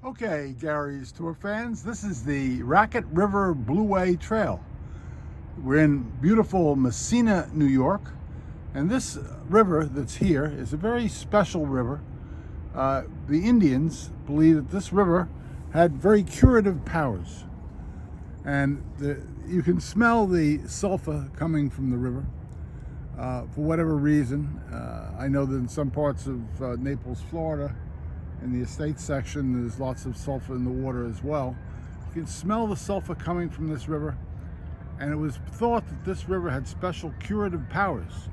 Okay, Gary's Tour fans, this is the Racket River Blueway Trail. We're in beautiful Massena, New York, and this river that's here is a very special river. The Indians believe that this river had very curative powers, and you can smell the sulfur coming from the river for whatever reason. I know that in some parts of Naples, Florida, in the estate section, there's lots of sulfur in the water as well. You can smell the sulfur coming from this river, and it was thought that this river had special curative powers.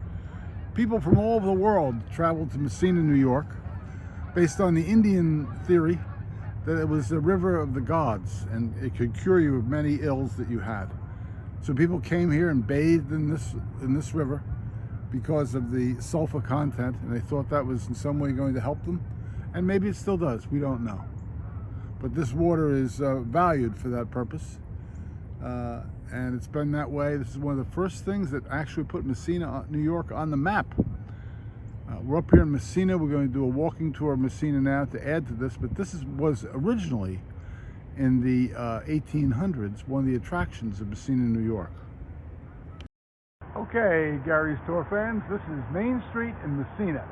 People from all over the world traveled to Massena, New York, based on the Indian theory that it was the river of the gods and it could cure you of many ills that you had. So people came here and bathed in this river because of the sulfur content, and they thought that was in some way going to help them. And maybe it still does, we don't know. But this water is valued for that purpose. And it's been that way. This is one of the first things that actually put Massena, New York on the map. We're up here in Massena. We're going to do a walking tour of Massena now to add to this, but this was originally, in the 1800s, one of the attractions of Massena, New York. Okay, Gary's Tour fans, this is Main Street in Massena.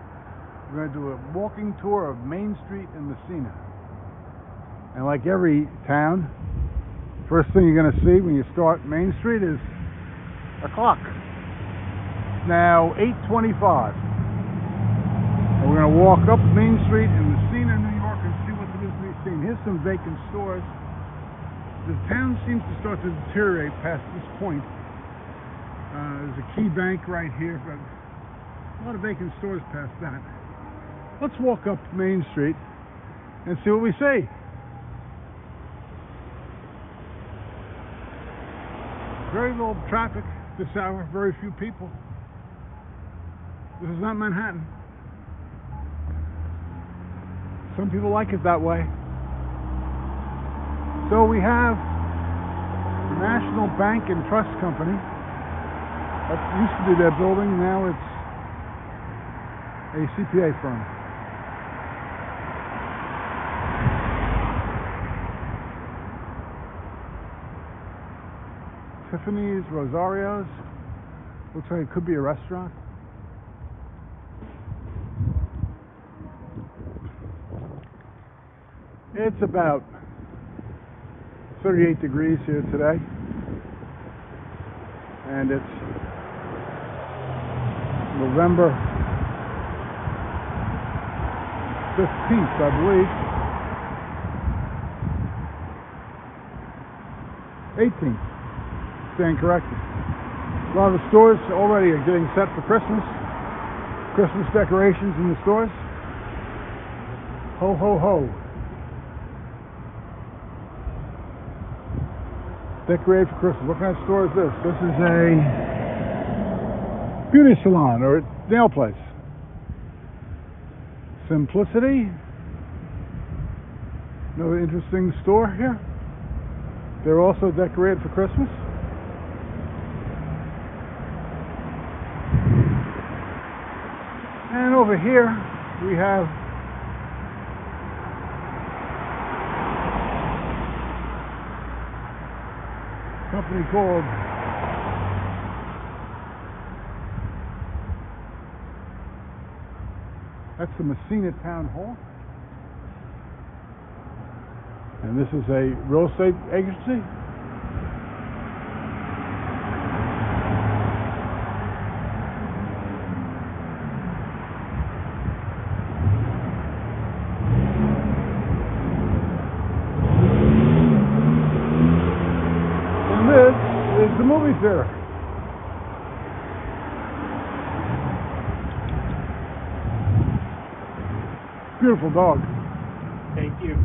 We're going to do a walking tour of Main Street in Massena. And like every town, first thing you're going to see when you start Main Street is a clock. It's now 8:25. And we're going to walk up Main Street in Massena, New York, and see what there is to be seen. Here's some vacant stores. The town seems to start to deteriorate past this point. There's a key bank right here, but a lot of vacant stores past that. Let's walk up Main Street and see what we see. Very little traffic this hour, very few people. This is not Manhattan. Some people like it that way. So we have the National Bank and Trust Company. That used to be their building, now it's a CPA firm. Tiffany's, Rosario's. Looks like it could be a restaurant. It's about 38 degrees here today, and it's November 15th, I believe. 18th. Stand corrected. A lot of the stores already are getting set for Christmas. Christmas decorations in the stores. Ho, ho, ho. Decorated for Christmas. What kind of store is this? This is a beauty salon or a nail place. Simplicity. Another interesting store here. They're also decorated for Christmas. And over here we have a company called that's the Massena Town Hall. And this is a real estate agency. And this is the movie theater. Beautiful dog. Thank you.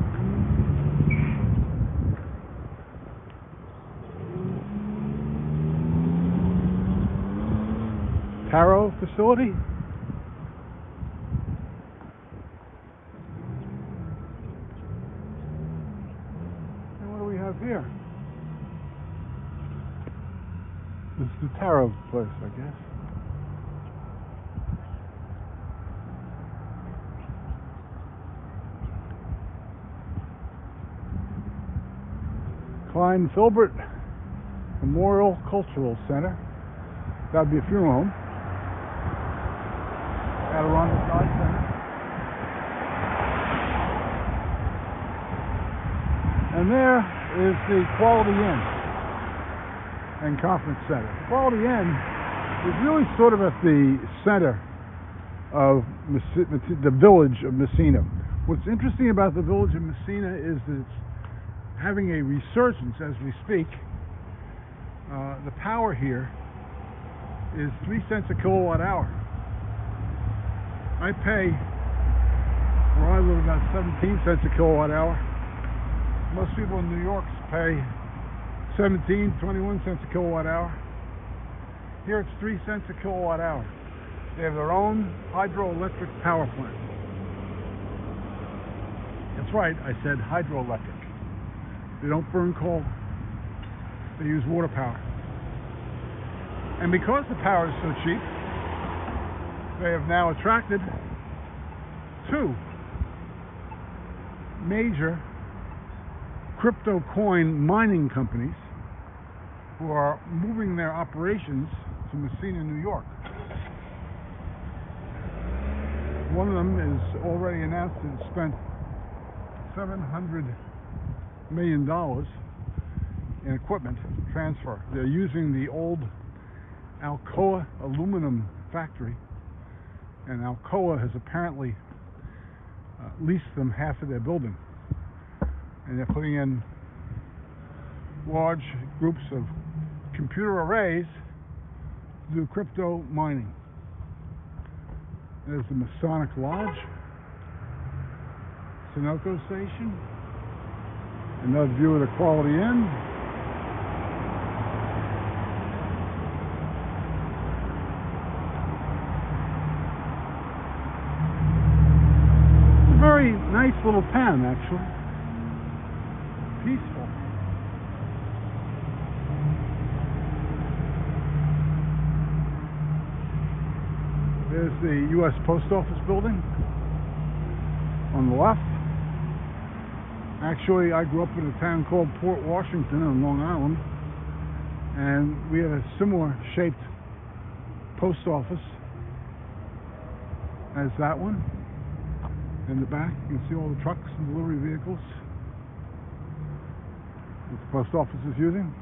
Taro facility. And what do we have here? This is the taro place, I guess. Klein Filbert Memorial Cultural Center. That would be a funeral home. Adirondack Arts Center. And there is the Quality Inn and Conference Center. The Quality Inn is really sort of at the center of the village of Massena. What's interesting about the village of Massena is that it's having a resurgence as we speak. The power here is 3 cents a kilowatt hour. I pay, where I live, about 17 cents a kilowatt hour. Most people in New York pay 17, 21 cents a kilowatt hour. Here it's 3 cents a kilowatt hour. They have their own hydroelectric power plant. That's right, I said hydroelectric. They don't burn coal. They use water power. And because the power is so cheap, they have now attracted 2 major crypto coin mining companies who are moving their operations to Massena, New York. One of them is already announced to have spent $700 million in equipment transfer. They're using the old Alcoa aluminum factory, and Alcoa has apparently leased them half of their building, and they're putting in large groups of computer arrays to do crypto mining. There's the Masonic Lodge, Sunoco Station, another view of the Quality Inn. It's a very nice little town, actually. Peaceful. There's the U.S. Post Office building on the left. Actually, I grew up in a town called Port Washington on Long Island, and we had a similar shaped post office as that one. In the back, you can see all the trucks and delivery vehicles that the post office is using.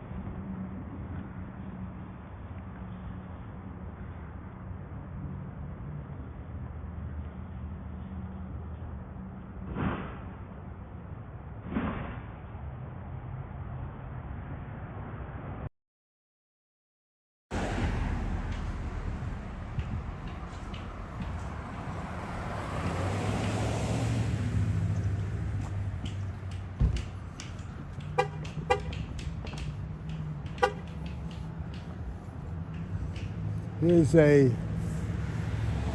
Here's a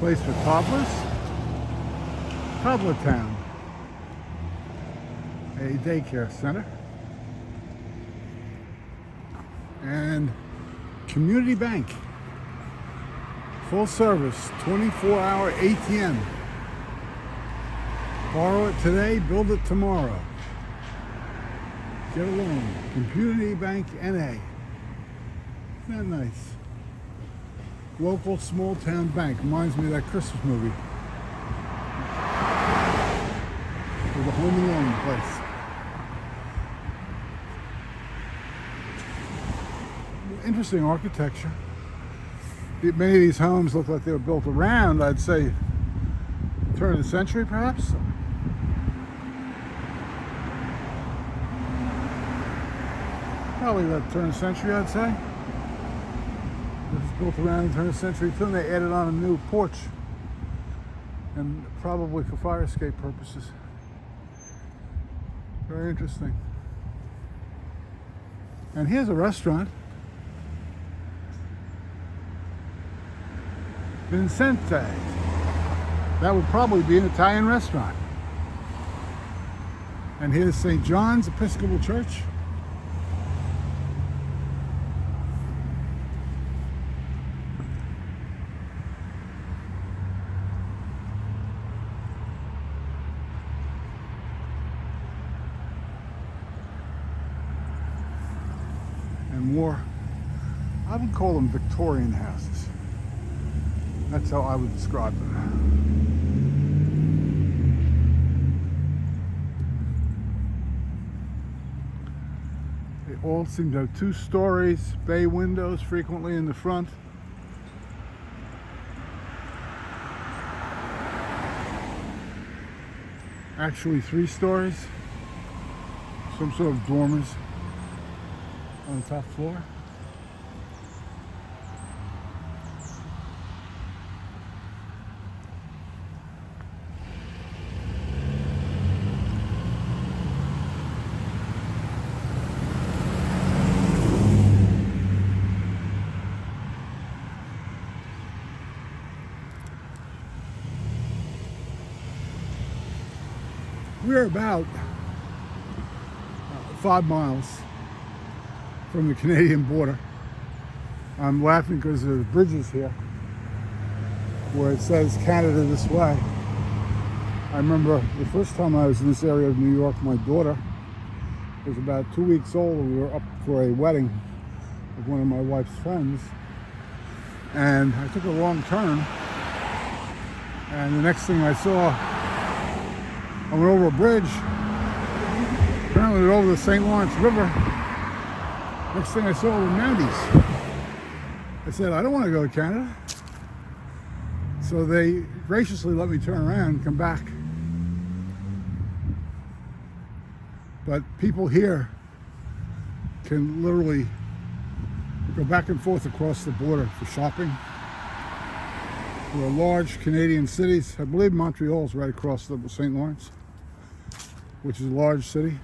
place for toddlers, Toddler Town, a daycare center, and community bank, full service, 24-hour ATM. Borrow it today, build it tomorrow. Get a loan. Community Bank NA. Isn't that nice? Local small town bank. Reminds me of that Christmas movie. There's a home and loan place. Interesting architecture. Many of these homes look like they were built around, I'd say, turn of the century perhaps. Probably that turn of the century, I'd say. It was built around the turn of the century too, and they added on a new porch, and probably for fire escape purposes. Very interesting. And here's a restaurant. Vincente. That would probably be an Italian restaurant. And here's St. John's Episcopal Church. more, I would call them Victorian houses. That's how I would describe them. They all seem to have 2 stories, bay windows frequently in the front. Actually 3 stories. Some sort of dormers on the top floor. We're about 5 miles from the Canadian border. I'm laughing because there are bridges here where it says Canada this way. I remember the first time I was in this area of New York, my daughter was about 2 weeks old, and we were up for a wedding of one of my wife's friends. And I took a wrong turn, and the next thing I saw, I went over a bridge, apparently over the St. Lawrence River. Next thing I saw were Mounties. I said, I don't want to go to Canada. So they graciously let me turn around and come back. But people here can literally go back and forth across the border for shopping. There are large Canadian cities. I believe Montreal's right across the St. Lawrence, which is a large city.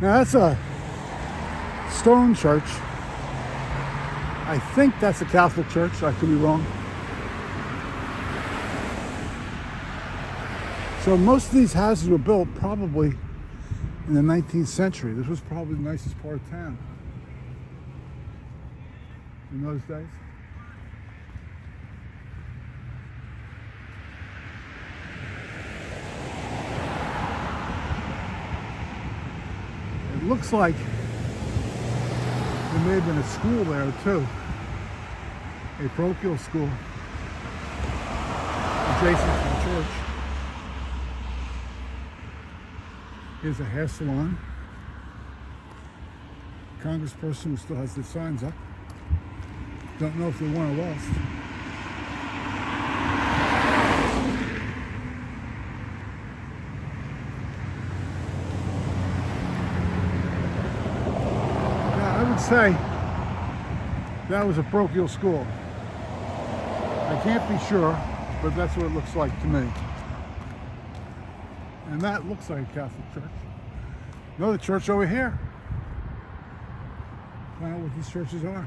Now that's a stone church. I think that's a Catholic church. I could be wrong. So most of these houses were built probably in the 19th century. This was probably the nicest part of town in those days. It looks like there may have been a school there too, a parochial school adjacent to the church. Here's a hair salon. Congressperson who still has their signs up. Don't know if they won or lost. Now, I would say that was a parochial school. I can't be sure, but that's what it looks like to me. And that looks like a Catholic church. Another church over here. Find out what these churches are.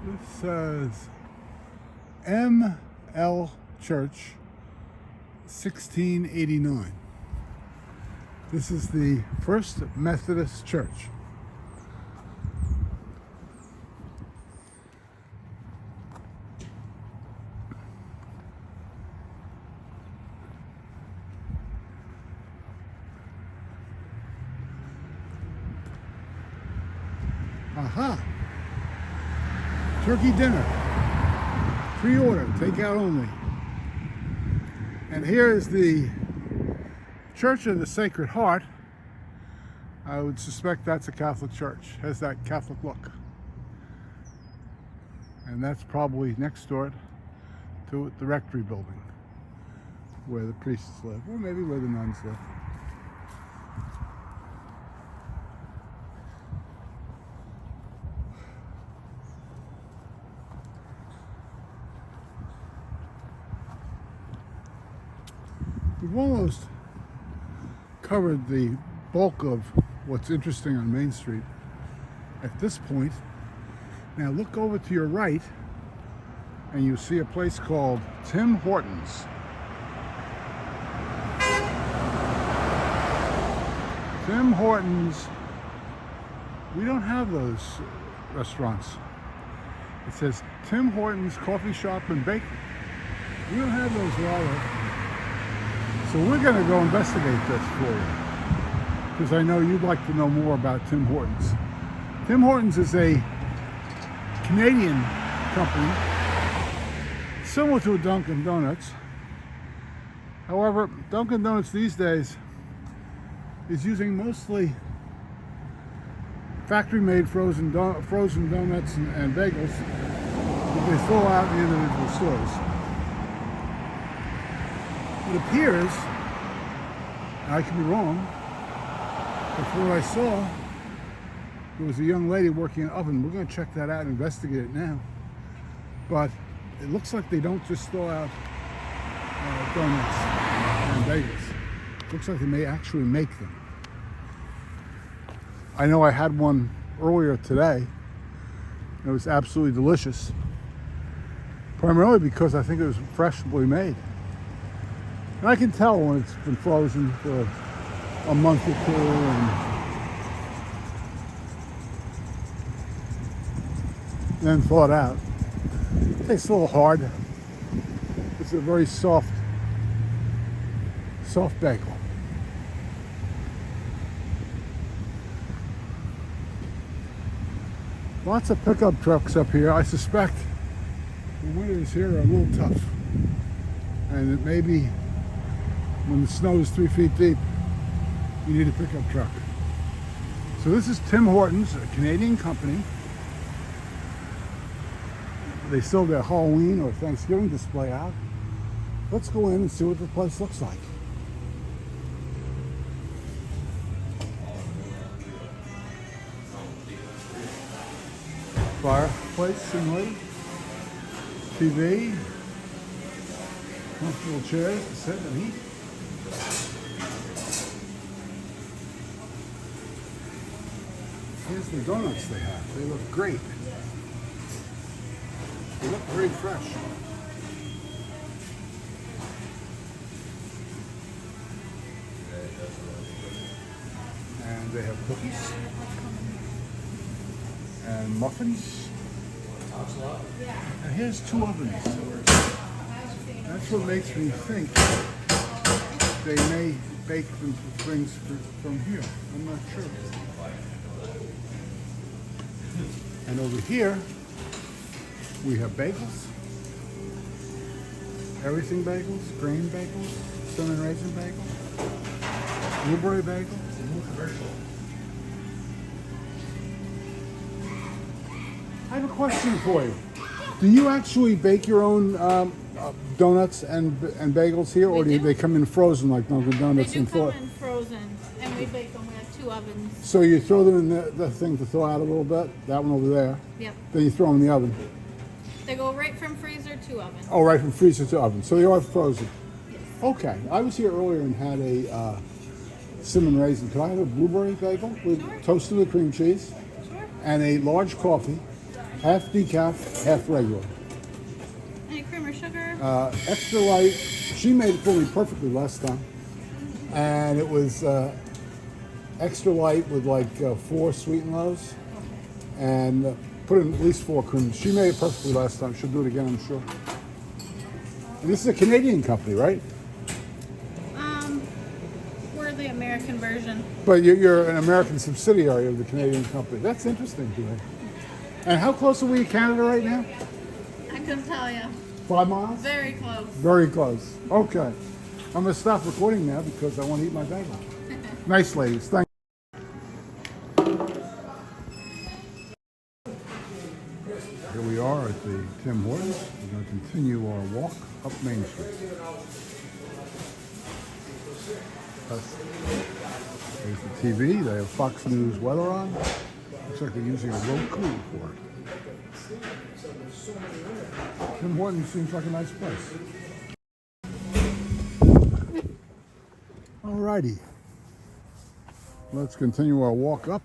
This says M.L. Church, 1689. This is the First Methodist Church. Aha! Turkey dinner, pre-order, takeout only. And here is the Church of the Sacred Heart. I would suspect that's a Catholic church, has that Catholic look. And that's probably next door to it, the rectory building, where the priests live, or maybe where the nuns live. We've almost covered the bulk of what's interesting on Main Street at this point. Now look over to your right and you see a place called Tim Hortons. Tim Hortons, we don't have those restaurants. It says Tim Hortons Coffee Shop and Bakery. We don't have those either. So we're going to go investigate this for you, because I know you'd like to know more about Tim Hortons. Tim Hortons is a Canadian company, similar to a Dunkin' Donuts. However, Dunkin' Donuts these days is using mostly factory-made frozen donuts and bagels that they throw out in individual stores. It appears, and I could be wrong, but from what I saw, there was a young lady working an oven. We're going to check that out and investigate it now. But it looks like they don't just throw out donuts and bagels. It looks like they may actually make them. I know I had one earlier today. It was absolutely delicious. Primarily because I think it was freshly made. And I can tell when it's been frozen for a month or two and then thawed out. It tastes a little hard. It's a very soft bagel. Lots of pickup trucks up here. I suspect the winters here are a little tough. And it may be when the snow is 3 feet deep, you need a pickup truck. So this is Tim Hortons, a Canadian company. They still have their Halloween or Thanksgiving display out. Let's go in and see what the place looks like. Fireplace simulated, TV, comfortable chairs to sit and eat. Here's the donuts they have. They look great. They look very fresh. And they have cookies and muffins. And here's 2 ovens. That's what makes me think they may bake things from here. I'm not sure. And over here, we have bagels. Everything bagels, grain bagels, cinnamon raisin bagels, blueberry bagels. I have a question for you. Do you actually bake your own donuts and bagels here, or do they come in frozen like Dunkin' Donuts? They do come in frozen, and we bake them. We have 2 ovens. So you throw them in the thing to thaw out a little bit, that one over there. Yep. Then you throw them in the oven. They go right from freezer to oven. Oh, right from freezer to oven. So they are frozen. Yes. Okay. I was here earlier and had a cinnamon raisin. Could I have a blueberry bagel with toasted with cream cheese? Sure. And a large coffee, half decaf, half regular. Any cream or sugar? Extra light. She made it for me perfectly last time. And it was extra light with like 4 sweet and lows. And put in at least 4 creams. She made it perfectly last time. She'll do it again, I'm sure. And this is a Canadian company, right? We're the American version. But you're an American subsidiary of the Canadian company. That's interesting to me. And how close are we to Canada right now? I couldn't tell you. 5 miles? Very close. Very close. Okay. I'm going to stop recording now because I want to eat my bagel. Nice ladies. Thank you. Here we are at the Tim Hortons. We're going to continue our walk up Main Street. There's the TV. They have Fox News weather on. Looks like they're using a Roku for it. Tim Hortons seems like a nice place. Alrighty. Let's continue our walk up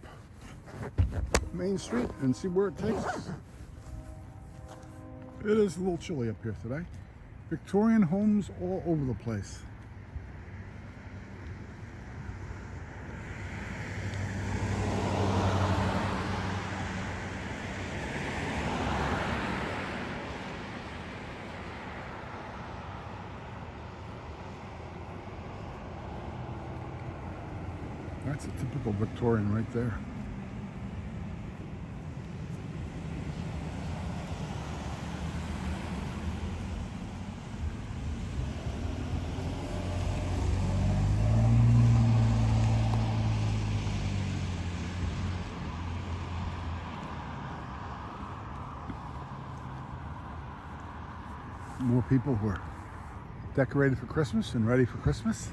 Main Street and see where it takes us. It is a little chilly up here today. Victorian homes all over the place. That's a typical Victorian right there. More people who are decorated for Christmas and ready for Christmas.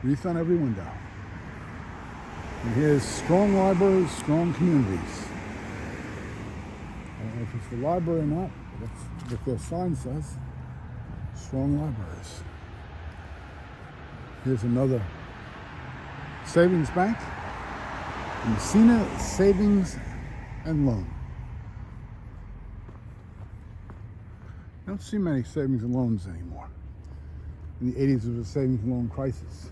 Wreath on every window. And here's strong libraries, strong communities. I don't know if it's the library or not, but that's what their sign says. Strong libraries. Here's another savings bank. Massena Savings and Loan. I don't see many savings and loans anymore. In the 80s, there was a savings and loan crisis.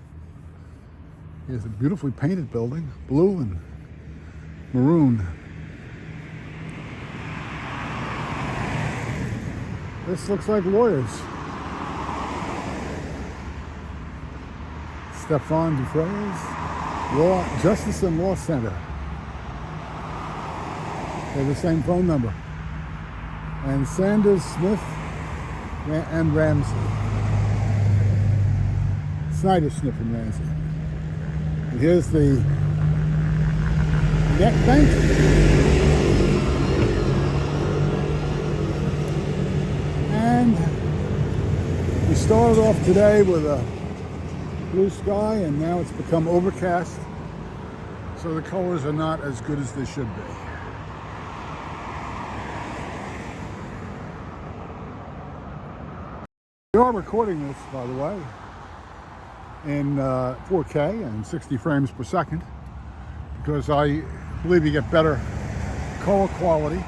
Here's a beautifully painted building, blue and maroon. This looks like lawyers. Stefan Dufresne's Law, Justice and Law Center. They have the same phone number. And Sanders, Smith, and Ramsey. Snyder, Smith, and Ramsey. And here's the Net Bank. And we started off today with a blue sky, and now it's become overcast, so the colors are not as good as they should be. We are recording this, by the way, in 4K and 60 frames per second, because I believe you get better color quality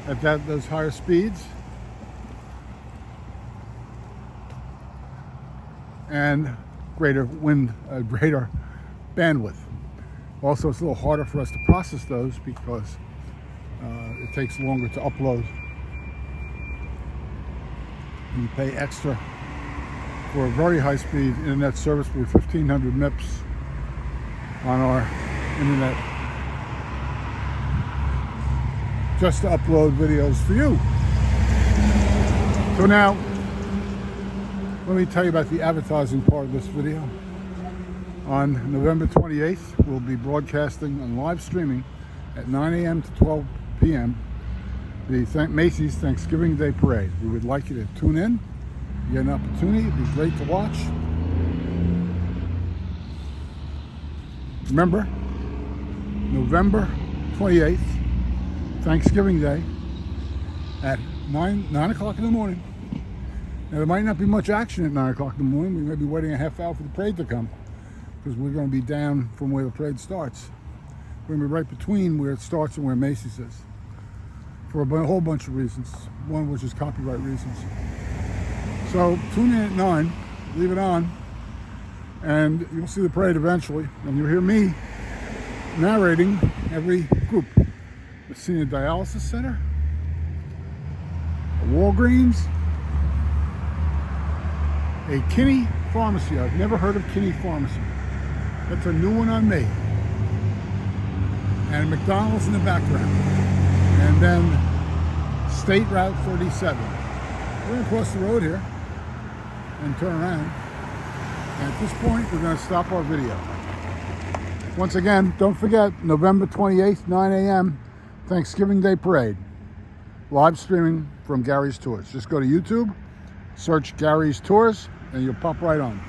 at those higher speeds, and greater bandwidth. Also, it's a little harder for us to process those because it takes longer to upload. You pay extra for a very high-speed internet service with 1,500 MIPS on our internet just to upload videos for you. So now, let me tell you about the advertising part of this video. On November 28th, we'll be broadcasting and live streaming at 9 a.m. to 12 p.m. the Macy's Thanksgiving Day Parade. We would like you to tune in. You get an opportunity. It'd be great to watch. Remember, November 28th, Thanksgiving Day, at 9 o'clock in the morning. Now, there might not be much action at 9 o'clock in the morning. We may be waiting a half hour for the parade to come, because we're going to be down from where the parade starts. We're going to be right between where it starts and where Macy's is, for a whole bunch of reasons, one which is copyright reasons. So tune in at 9, leave it on, and you'll see the parade eventually, and you'll hear me narrating every group. Massena Dialysis Center, a Walgreens, a Kinney Pharmacy. I've never heard of Kinney Pharmacy. That's a new one on me. And McDonald's in the background. And then State Route 37. We're going to cross the road here and turn around. And at this point, we're going to stop our video. Once again, don't forget, November 28th, 9 a.m., Thanksgiving Day Parade. Live streaming from Gary's Tours. Just go to YouTube, search Gary's Tours, and you'll pop right on.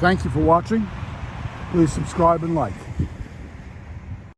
Thank you for watching. Please subscribe and like.